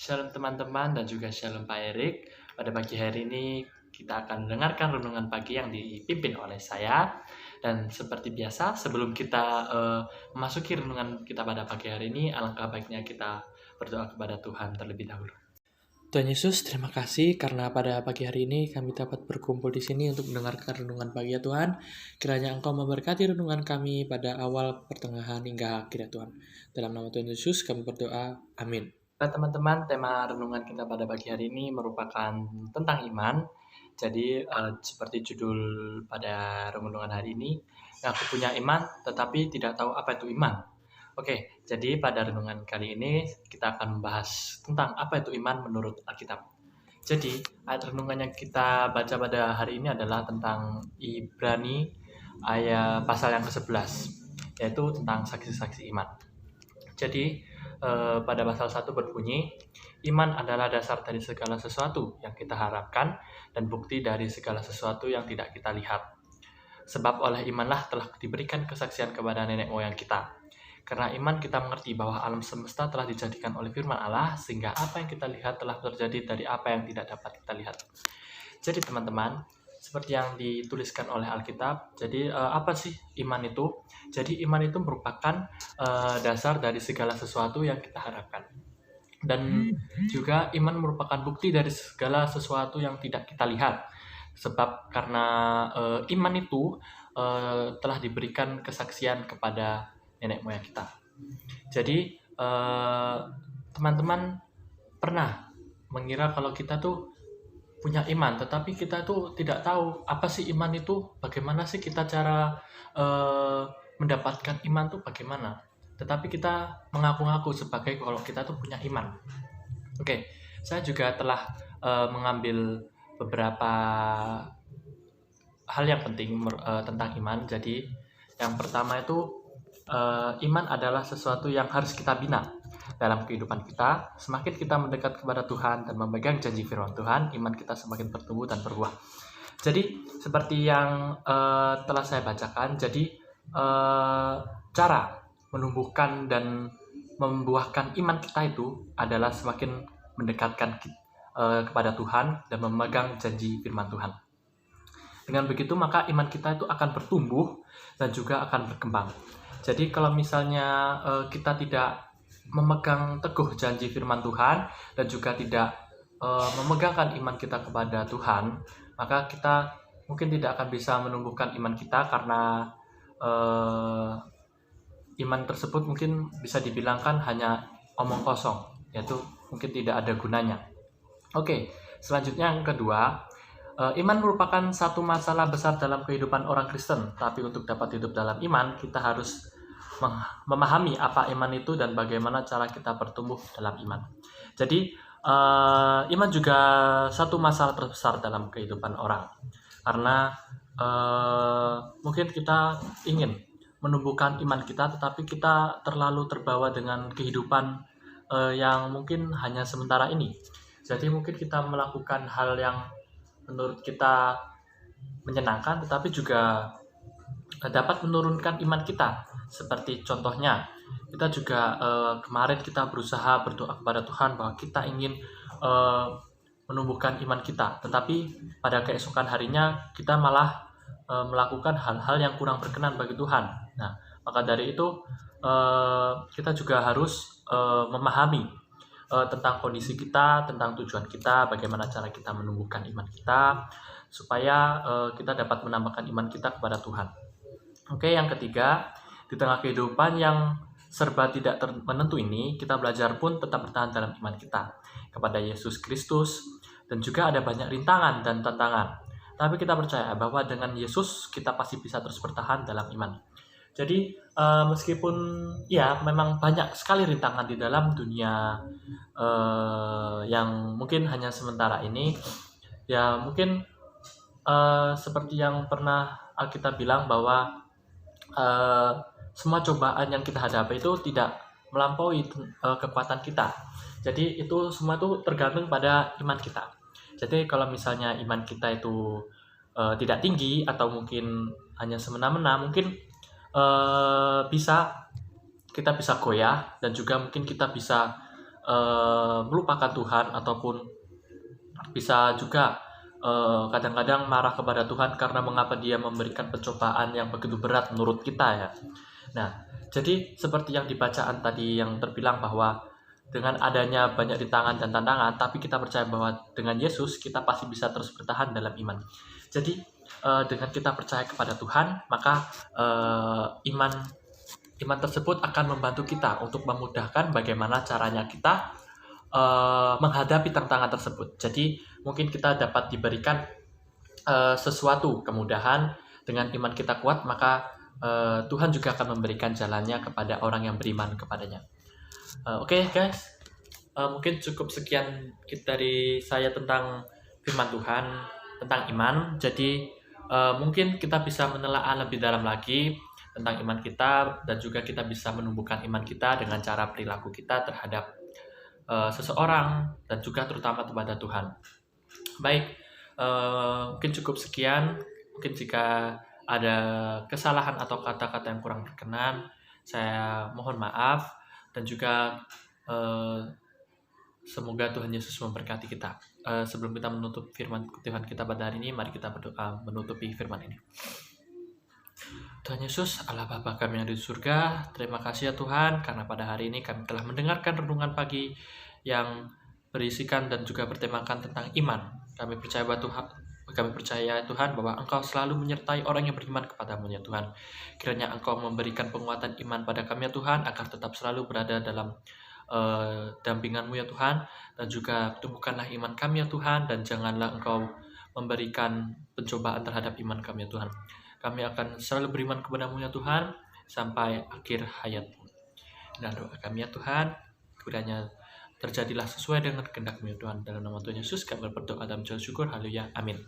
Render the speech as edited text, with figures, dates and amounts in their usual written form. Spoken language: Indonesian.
Shalom teman-teman dan juga shalom Pak Erik. Pada pagi hari ini kita akan mendengarkan renungan pagi yang dipimpin oleh saya. Dan seperti biasa sebelum kita memasuki renungan kita pada pagi hari ini, alangkah baiknya kita berdoa kepada Tuhan terlebih dahulu. Tuhan Yesus, terima kasih karena pada pagi hari ini kami dapat berkumpul di sini untuk mendengarkan renungan pagi ya Tuhan. Kiranya Engkau memberkati renungan kami pada awal, pertengahan, hingga akhir ya Tuhan. Dalam nama Tuhan Yesus kami berdoa, amin. Nah, teman-teman, tema renungan kita pada pagi hari ini merupakan tentang iman. Jadi, seperti judul pada renungan hari ini, aku punya iman tetapi tidak tahu apa itu iman. Oke, jadi pada renungan kali ini kita akan membahas tentang apa itu iman menurut Alkitab. Jadi, ayat renungan yang kita baca pada hari ini adalah tentang Ibrani ayat pasal yang ke-11, yaitu tentang saksi-saksi iman. Jadi, pada pasal 1 berbunyi, iman adalah dasar dari segala sesuatu yang kita harapkan dan bukti dari segala sesuatu yang tidak kita lihat. Sebab oleh imanlah telah diberikan kesaksian kepada nenek moyang kita. Karena iman kita mengerti bahwa alam semesta telah dijadikan oleh firman Allah, sehingga apa yang kita lihat telah terjadi dari apa yang tidak dapat kita lihat. Jadi teman-teman, seperti yang dituliskan oleh Alkitab, jadi apa sih iman itu? Jadi iman itu merupakan dasar dari segala sesuatu yang kita harapkan. Dan juga iman merupakan bukti dari segala sesuatu yang tidak kita lihat. Sebab karena iman itu telah diberikan kesaksian kepada nenek moyang kita. Jadi teman-teman pernah mengira kalau kita tuh punya iman, tetapi kita tuh tidak tahu apa sih iman itu, bagaimana sih kita cara mendapatkan iman tuh bagaimana. Tetapi kita mengaku-ngaku sebagai kalau kita tuh punya iman. Oke, saya juga telah mengambil beberapa hal yang penting tentang iman. Jadi yang pertama itu iman adalah sesuatu yang harus kita bina dalam kehidupan kita. Semakin kita mendekat kepada Tuhan dan memegang janji firman Tuhan, iman kita semakin bertumbuh dan berbuah. Jadi seperti yang telah saya bacakan, jadi cara menumbuhkan dan membuahkan iman kita itu adalah semakin mendekatkan kepada Tuhan dan memegang janji firman Tuhan. Dengan begitu maka iman kita itu akan bertumbuh dan juga akan berkembang. Jadi kalau misalnya kita tidak memegang teguh janji firman Tuhan dan juga tidak memegangkan iman kita kepada Tuhan, maka kita mungkin tidak akan bisa menumbuhkan iman kita karena iman tersebut mungkin bisa dibilangkan hanya omong kosong, yaitu mungkin tidak ada gunanya. Oke, selanjutnya yang kedua, iman merupakan satu masalah besar dalam kehidupan orang Kristen. Tapi untuk dapat hidup dalam iman, kita harus memahami apa iman itu dan bagaimana cara kita bertumbuh dalam iman. Jadi, iman juga satu masalah terbesar dalam kehidupan orang. Karena mungkin kita ingin menumbuhkan iman kita, tetapi kita terlalu terbawa dengan kehidupan yang mungkin hanya sementara ini. Jadi mungkin kita melakukan hal yang menurut kita menyenangkan, tetapi juga dapat menurunkan iman kita. Seperti contohnya, kita juga kemarin kita berusaha berdoa kepada Tuhan bahwa kita ingin menumbuhkan iman kita, tetapi pada keesokan harinya kita malah melakukan hal-hal yang kurang berkenan bagi Tuhan. Nah, maka dari itu kita juga harus memahami tentang kondisi kita, tentang tujuan kita, bagaimana cara kita menumbuhkan iman kita, supaya kita dapat menambahkan iman kita kepada Tuhan. Oke, yang ketiga, di tengah kehidupan yang serba tidak menentu ini, kita belajar pun tetap bertahan dalam iman kita kepada Yesus Kristus, dan juga ada banyak rintangan dan tantangan. Tapi kita percaya bahwa dengan Yesus kita pasti bisa terus bertahan dalam iman. Jadi meskipun ya memang banyak sekali rintangan di dalam dunia yang mungkin hanya sementara ini, ya mungkin seperti yang pernah kita bilang bahwa semua cobaan yang kita hadapi itu tidak melampaui kekuatan kita. Jadi itu semua itu tergantung pada iman kita. Jadi kalau misalnya iman kita itu tidak tinggi atau mungkin hanya semena-mena, mungkin kita bisa goyah dan juga mungkin kita bisa melupakan Tuhan, ataupun bisa juga kadang-kadang marah kepada Tuhan karena mengapa Dia memberikan pencobaan yang begitu berat menurut kita ya. Nah, jadi seperti yang dibacaan tadi yang terbilang bahwa dengan adanya banyak rintangan dan tantangan, tapi kita percaya bahwa dengan Yesus kita pasti bisa terus bertahan dalam iman. Jadi dengan kita percaya kepada Tuhan, maka iman tersebut akan membantu kita untuk memudahkan bagaimana caranya kita menghadapi tantangan tersebut. Jadi mungkin kita dapat diberikan sesuatu kemudahan dengan iman kita kuat, maka Tuhan juga akan memberikan jalannya kepada orang yang beriman kepadanya. Oke, guys, mungkin cukup sekian dari saya tentang firman Tuhan, tentang iman. Jadi mungkin kita bisa menelaah lebih dalam lagi tentang iman kita, dan juga kita bisa menumbuhkan iman kita dengan cara perilaku kita terhadap seseorang, dan juga terutama kepada Tuhan. Baik, mungkin cukup sekian. Mungkin jika ada kesalahan atau kata-kata yang kurang berkenan, saya mohon maaf, dan juga semoga Tuhan Yesus memberkati kita. Sebelum kita menutup firman Tuhan kita pada hari ini, mari kita berdoa menutupi firman ini. Tuhan Yesus, Allah Bapa kami yang di surga, terima kasih ya Tuhan, karena pada hari ini kami telah mendengarkan renungan pagi yang berisikan dan juga bertemakan tentang iman. Kami percaya Tuhan bahwa Engkau selalu menyertai orang yang beriman kepadamu ya Tuhan. Kiranya Engkau memberikan penguatan iman pada kami ya Tuhan, agar tetap selalu berada dalam dampingan-Mu ya Tuhan, dan juga tumbuhkanlah iman kami ya Tuhan, dan janganlah Engkau memberikan pencobaan terhadap iman kami ya Tuhan. Kami akan selalu beriman kepada-Mu ya Tuhan sampai akhir hayat-Mu. Dan doa kami ya Tuhan, kiranya terjadilah sesuai dengan kehendak-Mu ya Tuhan. Dalam nama Tuhan Yesus kami berdoa dan mengucap syukur. Haleluya. Amin.